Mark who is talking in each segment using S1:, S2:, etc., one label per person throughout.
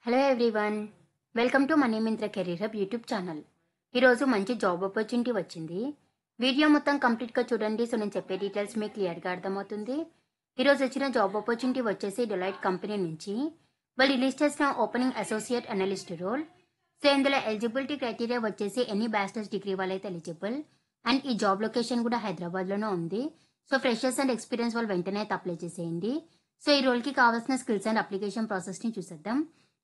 S1: Hello everyone, welcome to money Myntra career hub YouTube channel. ఈరోజు మంచి job opportunity వచ్చింది. Video మొత్తం కంప్లీట్గా చూడండి. సో నేను చెప్పే డీటెయిల్స్ మీకు క్లియర్గా అర్థమవుతుంది. ఈరోజు వచ్చిన జాబ్ ఆపర్చునిటీ వచ్చేసి డెలాయిట్ కంపెనీ నుంచి వాళ్ళు రిలీజ్ చేసిన opening associate analyst role. So ఇందులో ఎలిజిబిలిటీ క్రైటీరియా వచ్చేసి ఎనీ బ్యాచిలర్స్ డిగ్రీ వాళ్ళైతే ఎలిజిబుల్. అండ్ ఈ జాబ్ లొకేషన్ కూడా హైదరాబాద్లోనే ఉంది. సో ఫ్రెషర్స్ అండ్ ఎక్స్పీరియన్స్ వాళ్ళు వెంటనే అయితే అప్లై చేసేయండి. సో ఈ రోల్కి కావాల్సిన స్కిల్స్ అండ్ అప్లికేషన్ ప్రాసెస్ని చూసేద్దాం.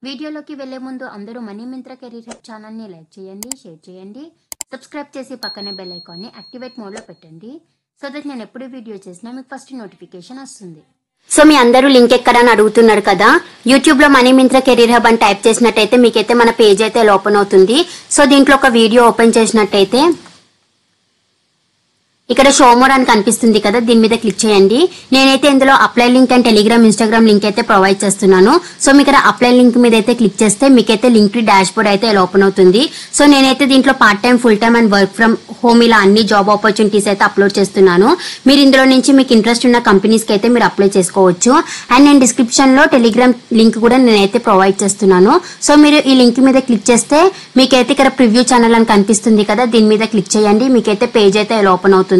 S1: వీడియోలోకి వెళ్లే ముందు అందరూ మనీ మింత్రా కెరీర్ హబ్ ఛానల్ని లైక్ చేయండి, షేర్ చేయండి, సబ్స్క్రైబ్ చేసి పక్కనే బెల్ ఐకాన్ని యాక్టివేట్ మోడ్లో పెట్టండి. సో దట్ నేను ఎప్పుడు వీడియో చేసినా మీకు ఫస్ట్ నోటిఫికేషన్ వస్తుంది. సో మీ అందరూ లింక్ ఎక్కడని అడుగుతున్నారు కదా, యూట్యూబ్లో మనీ మింత్రా కెరీర్ హబ్ అని టైప్ చేసినట్టయితే మీకైతే మన పేజ్ అయితే ఓపెన్ అవుతుంది. సో దీంట్లో ఒక వీడియో ఓపెన్ చేసినట్టయితే ఇక్కడ షో మోర్ అని కనిపిస్తుంది కదా, దీని మీద క్లిక్ చేయండి. నేనైతే ఇందులో apply link and Telegram Instagram link అయితే ప్రొవైడ్ చేస్తున్నాను. సో మీకు ఇక్కడ అప్లై లింక్ మీద అయితే క్లిక్ చేస్తే మీకైతే లింక్ డాష్ బోర్డ్ అయితే ఓపెన్ అవుతుంది. సో నేనైతే దీంట్లో part time, full time and work from home ఇలా అన్ని జాబ్ ఆపర్చునిటీస్ అయితే అప్లోడ్ చేస్తున్నాను. మీరు ఇందులో నుంచి మీకు ఇంట్రెస్ట్ ఉన్న కంపెనీస్ కి అయితే మీరు అప్లై చేసుకోవచ్చు. అండ్ నేను డిస్క్రిప్షన్ లో టెలిగ్రామ్ లింక్ కూడా నేనైతే ప్రొవైడ్ చేస్తున్నాను. సో మీరు ఈ లింక్ మీద క్లిక్ చేస్తే మీకైతే ఇక్కడ ప్రివ్యూ ఛానల్ అని కనిపిస్తుంది కదా, దీని మీద క్లిక్ చేయండి. మీకైతే పేజ్ అయితే ఓపెన్ అవుతుంది.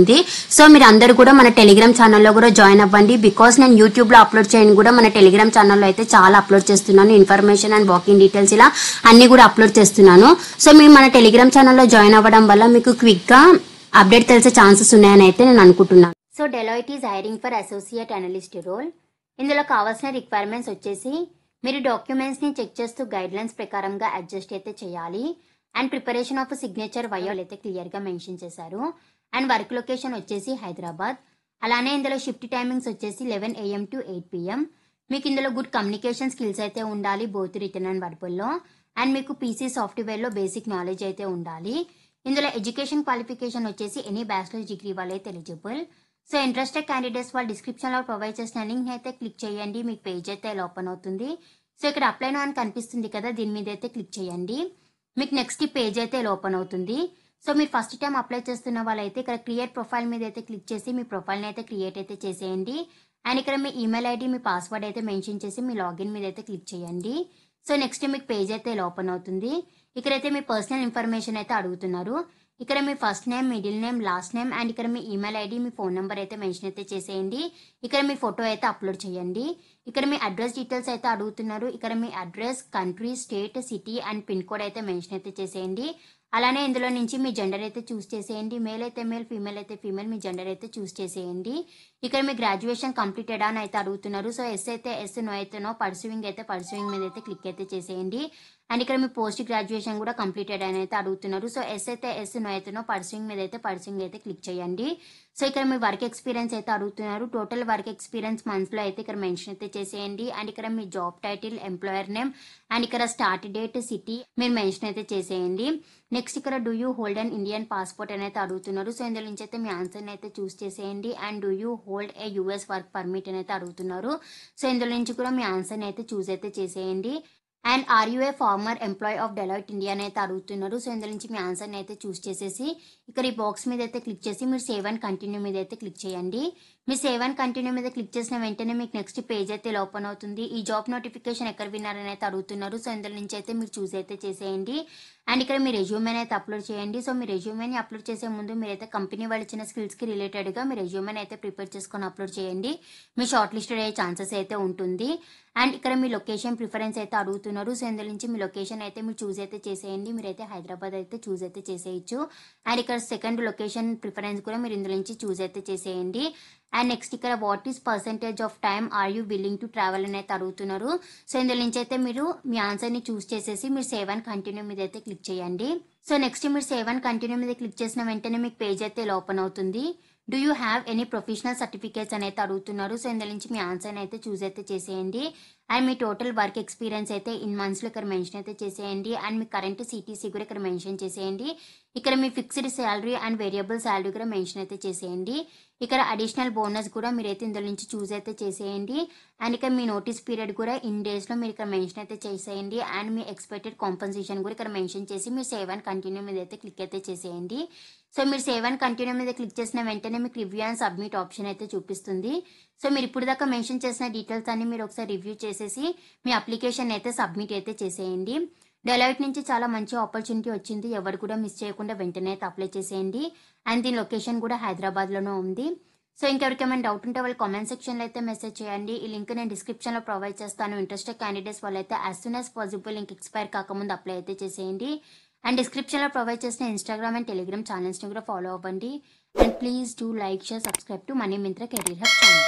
S1: సో మీరు అందరూ కూడా మన టెలిగ్రామ్ ఛానల్లో కూడా జాయిన్ అవ్వండి. బికాస్ నేను యూట్యూబ్ లో అప్లోడ్ చేయను కూడా మన టెలిగ్రామ్ ఛానల్లో అయితే చాలా అప్లోడ్ చేస్తున్నాను. ఇన్ఫర్మేషన్ అండ్ వాకింగ్ డీటెయిల్స్ ఇలా అన్ని కూడా అప్లోడ్ చేస్తున్నాను. సో మీరు మన టెలిగ్రామ్ ఛానల్లో జాయిన్ అవ్వడం వల్ల మీకు క్విక్ గా అప్డేట్ తెలిసే ఛాన్సెస్ ఉన్నాయని అయితే నేను అనుకుంటున్నాను. So Deloitte is hiring for associate analyst role. ఇందులో కావాల్సిన రిక్వైర్మెంట్స్ వచ్చేసి మీరు డాక్యుమెంట్స్ ని చెక్ చేస్తూ గైడ్ లైన్స్ ప్రకారంగా అడ్జస్ట్ అయితే చేయాలి. అండ్ ప్రిపరేషన్ ఆఫ్ సిగ్నేచర్ వయో అయితే క్లియర్ గా మెన్షన్ చేశారు. అండ్ వర్క్ లొకేషన్ వచ్చేసి హైదరాబాద్. అలానే ఇందులో షిఫ్ట్ టైమింగ్స్ వచ్చేసి 11 AM to 8 PM. మీకు ఇందులో గుడ్ కమ్యూనికేషన్ స్కిల్స్ అయితే ఉండాలి, బోత్ రిటర్న్ అండ్ వర్బల్లో. అండ్ మీకు పీసీ సాఫ్ట్వేర్లో బేసిక్ నాలెడ్జ్ అయితే ఉండాలి. ఇందులో ఎడ్యుకేషన్ క్వాలిఫికేషన్ వచ్చేసి ఎనీ బ్యాచిలర్స్ డిగ్రీ వాళ్ళైతే ఎలిజిబుల్. సో ఇంట్రెస్టెడ్ క్యాండిడేట్స్ వాళ్ళు డిస్క్రిప్షన్లో ప్రొవైడ్ చేసిన లింక్ అయితే క్లిక్ చేయండి. మీకు పేజ్ అయితే ఓపెన్ అవుతుంది. సో ఇక్కడ అప్లై నౌ అని కనిపిస్తుంది కదా, దీని మీద అయితే క్లిక్ చేయండి. మీకు నెక్స్ట్ పేజ్ అయితే ఓపెన్ అవుతుంది. సో మీరు ఫస్ట్ టైం అప్లై చేస్తున్న వాళ్ళైతే ఇక్కడ క్రియేట్ ప్రొఫైల్ మీద అయితే క్లిక్ చేసి మీ ప్రొఫైల్ని అయితే క్రియేట్ అయితే చేసేయండి. అండ్ ఇక్కడ మీ ఈమెయిల్ ఐడి, మీ పాస్వర్డ్ అయితే మెన్షన్ చేసి మీ లాగిన్ మీద అయితే క్లిక్ చేయండి. సో నెక్స్ట్ మీకు పేజ్ అయితే ఓపెన్ అవుతుంది. ఇక్కడైతే మీ పర్సనల్ ఇన్ఫర్మేషన్ అయితే అడుగుతున్నారు. ఇక్కడ మీ first name, middle name, last name and ఇక్కడ మీ ఈమెయిల్ ఐడి, మీ ఫోన్ నెంబర్ అయితే మెన్షన్ అయితే చేసేయండి. ఇక్కడ మీ ఫోటో అయితే అప్లోడ్ చేయండి. ఇక్కడ మీ అడ్రస్ డీటెయిల్స్ అయితే అడుగుతున్నారు. ఇక్కడ మీ address, country, state, city and pin code అయితే మెన్షన్ అయితే చేసేయండి. అలానే ఇందులో నుంచి మీ జెండర్ అయితే చూస్ చేసేయండి. మేల్ అయితే మేల్, ఫీమేల్ అయితే ఫీమేల్, మీ జెండర్ అయితే చూస్ చేసేయండి. ఇక్కడ మీ గ్రాడ్యుయేషన్ కంప్లీటెడ్ అని అయితే అడుగుతున్నారు. సో ఎస్ అయితే ఎస్, నో అయితే నో, పర్సూయింగ్ అయితే పర్సూయింగ్ మీద అయితే క్లిక్ అయితే చేసేయండి. అండ్ ఇక్కడ మీ పోస్ట్ గ్రాడ్యుయేషన్ కూడా కంప్లీటెడ్ అని అయితే అడుగుతున్నారు. సో ఎస్ అయితే ఎస్, నో అయితే నో, పర్సూయింగ్ మీద అయితే పర్సూయింగ్ అయితే క్లిక్ చేయండి. సో ఇక్కడ మీ వర్క్ ఎక్స్పీరియన్స్ అయితే అడుగుతున్నారు. టోటల్ వర్క్ ఎక్స్పీరియన్స్ మంత్స్లో అయితే ఇక్కడ మెన్షన్ అయితే చేసేయండి. అండ్ ఇక్కడ మీ job title, employer name and ఇక్కడ స్టార్ట్ డేట్, సిటీ మీరు మెన్షన్ అయితే చేసేయండి. నెక్స్ట్ ఇక్కడ do you hold and Indian passport అని అయితే అడుగుతున్నారు. సో ఇందులో నుంచి అయితే మీ ఆన్సర్ని అయితే చూస్ చేసేయండి. And do you hold a US work permit అని అయితే అడుగుతున్నారు. సో ఇందులో నుంచి కూడా మీ ఆన్సర్ని అయితే చూస్ అయితే చేసేయండి. And are you a former employee of Deloitte India అని అయితే అడుగుతున్నారు. సో ఇందులో నుంచి మీ ఆన్సర్ని అయితే చూస్ చేసేసి ఇక్కడ ఈ బాక్స్ మీద అయితే క్లిక్ చేసి మీరు సేవ్ అండ్ కంటిన్యూ మీద అయితే క్లిక్ చేయండి. మీ సేవ్ అండ్ కంటిన్యూ మీద క్లిక్ చేసిన వెంటనే మీకు నెక్స్ట్ పేజ్ అయితే ఓపెన్ అవుతుంది. ఈ జాబ్ నోటిఫికేషన్ ఎక్కడ విన్నారని అయితే అడుగుతున్నారు. సో ఇందులో నుంచి అయితే మీరు చూస్ అయితే చేసేయండి. అండ్ ఇక్కడ మీ రెజ్యూమేని అయితే అప్లోడ్ చేయండి. సో మీ రెజ్యూమేని అప్లోడ్ చేసే ముందు మీరైతే కంపెనీ వాళ్ళు ఇచ్చిన స్కిల్స్కి రిలేటెడ్గా మీ రెజ్యూమేని అయితే ప్రిపేర్ చేసుకొని అప్లోడ్ చేయండి. మీ షార్ట్ లిస్టెడ్ అయ్యే ఛాన్సెస్ అయితే ఉంటుంది. అండ్ ఇక్కడ మీ లొకేషన్ ప్రిఫరెన్స్ అయితే అడుగుతున్నారు. సో ఇందులో నుంచి మీ లొకేషన్ అయితే మీరు చూస్ అయితే చేసేయండి. మీరైతే హైదరాబాద్ అయితే చూస్ అయితే చేసేయచ్చు. అండ్ ఇక్కడ సెకండ్ లొకేషన్ ప్రిఫరెన్స్ కూడా మీరు ఇందులో నుంచి చూస్ అయితే చేసేయండి. అండ్ నెక్స్ట్ ఇక్కడ what is percentage of time are you willing to travel అని అయితే అడుగుతున్నారు. సో ఇందులో నుంచి అయితే మీరు మీ ఆన్సర్ని చూస్ చేసేసి మీరు సేవ్ అండ్ కంటిన్యూ మీద అయితే క్లిక్ చేయండి. సో నెక్స్ట్ మీరు సేవ్ అండ్ కంటిన్యూ మీద క్లిక్ చేసిన వెంటనే మీకు పేజ్ అయితే ఓపెన్ అవుతుంది. Do you have any professional certificates అని అయితే అడుగుతున్నారు. సో ఇందులో నుంచి మీ ఆన్సర్ని అయితే చూస్ అయితే చేసేయండి. And me total work experience అయితే ఇన్ మంత్స్లో ఇక్కడ మెన్షన్ అయితే చేసేయండి. అండ్ మీ కరెంట్ సిటీసీ కూడా ఇక్కడ మెన్షన్ చేసేయండి. ఇక్కడ మీ fixed salary and variable salary కూడా మెన్షన్ అయితే చేసేయండి. ఇక్కడ అడిషనల్ బోనస్ కూడా మీరైతే ఇందులో నుంచి చూస్ అయితే చేసేయండి. అండ్ ఇక్కడ మీ నోటీస్ పీరియడ్ కూడా ఇన్ డేస్లో మీరు ఇక్కడ మెన్షన్ అయితే చేసేయండి. అండ్ మీ ఎక్స్పెక్టెడ్ కాంపన్సేషన్ కూడా ఇక్కడ మెన్షన్ చేసి మీరు సేవ్ అండ్ కంటిన్యూ మీద అయితే క్లిక్ అయితే చేసేయండి. సో మీరు సేవ్ అండ్ కంటిన్యూ మీద క్లిక్ చేసిన వెంటనే మీకు రివ్యూ అండ్ సబ్మిట్ ఆప్షన్ అయితే చూపిస్తుంది. సో మీరు ఇప్పుడు దాకా మెన్షన్ చేసిన డీటెయిల్స్ అన్ని మీరు ఒకసారి రివ్యూ చేసేసి మీ అప్లికేషన్ అయితే సబ్మిట్ అయితే చేసేయండి. డెలాయిట్ నుంచి చాలా మంచి ఆపర్చునిటీ వచ్చింది. ఎవరు కూడా మిస్ చేయకుండా వెంటనే అయితే అప్లై చేసేయండి. అండ్ దీని లొకేషన్ కూడా హైదరాబాద్లోనే ఉంది. సో ఇంకెవరికేమైనా డౌట్ ఉంటే వాళ్ళు కామెంట్ సెక్షన్లో అయితే మెసేజ్ చేయండి. ఈ లింక్ నేను డిస్క్రిప్షన్లో ప్రొవైడ్ చేస్తాను. ఇంట్రెస్టెడ్ క్యాండిడేట్స్ వాళ్ళైతే as soon as possible link expire కాకముందు అప్లై అయితే చేసేయండి. అండ్ డిస్క్రిప్షన్లో ప్రొవైడ్ చేసిన ఇన్స్టాగ్రామ్ అండ్ టెలిగ్రామ్ ఛానల్స్ని కూడా ఫాలో అవ్వండి. And please do like, share, subscribe to money Myntra career hub channel.